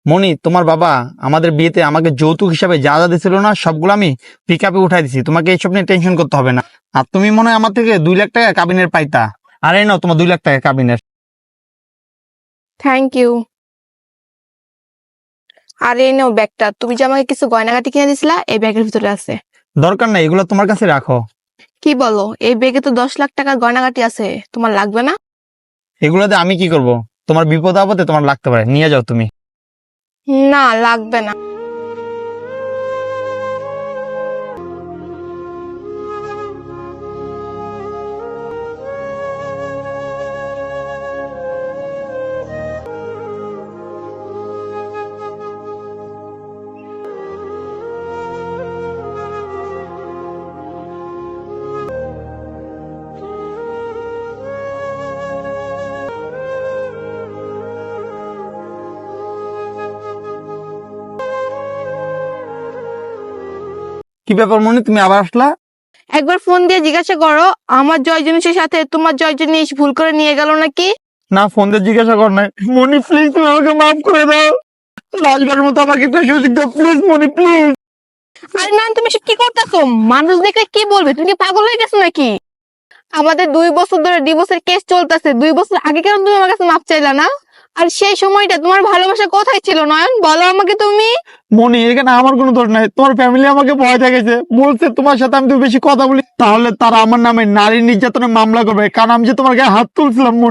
মনি, তোমার বাবা আমাদের বিয়েতে আমাকে যৌতুক হিসাবে যা যা দিছিল না সবগুলো আমি পিক আপে উঠাই দিছি। তোমাকে এইসব নিয়ে টেনশন করতে হবে না। আর তুমি মনে হয় আমার থেকে 2 লাখ টাকা কাবিনের পাইতা। আরে নাও তোমার 2 লাখ টাকা কাবিনের। Thank you. আর এই নাও ব্যাগটা, তুমি যে আমাকে কিছু গয়নাগাটি কিনে দিছিলা এই ব্যাগের ভিতরে আছে। দরকার নাই, এগুলো তোমার কাছে রাখো। কি বলো, এই ব্যাগে তো 10 লাখ টাকার গয়নাগাটি আছে, তোমার লাগবে না? এগুলোতে আমি কি করব? তোমার বিপদ আপদে তোমার লাগতে পারে, নিয়ে যাও তুমি। না, লাগবে না। কি ব্যাপার মনি, তুমি আবার আসলা? একবার ফোন দিয়ে জিজ্ঞাসা করো আমার জয় জিনিসের সাথে তোমার জয় জিনিস ভুল করে নিয়ে গেল নাকি। না, ফোন দিয়ে জিজ্ঞাসা কর নাই। মনি প্লিজ, তুমি আমাকে মাফ করে দাও। লাস্টবারের মতো আমাকে একটা সুযোগ দাও প্লিজ মনি, প্লিজ। আরে না, তুমি সব কি করতেছো? মানুষ দেখলে কি বলবে? তুমি কি পাগল হয়ে গেছো নাকি? আমাদের 2 বছর ধরে ডিভোর্সের কেস চলতেছে, 2 বছর আগে কেন তুমি আমার কাছে মাপ চাইলা না? আর সেই সময়টা তোমার ভালোবাসা কোথায় ছিল নয়ন, বলো আমাকে তুমি। মনি, এখানে আমার কোনো দোষ নাই। তোমার ফ্যামিলি আমাকে ভয় দেখাইছে, বলছে তোমার সাথে আমি তো বেশি কথা বলি, তাহলে তারা আমার নামে নারী নির্যাতনের মামলা করবে, কারণ আমি যে তোমার গায়ে হাত তুলছিলাম মনি।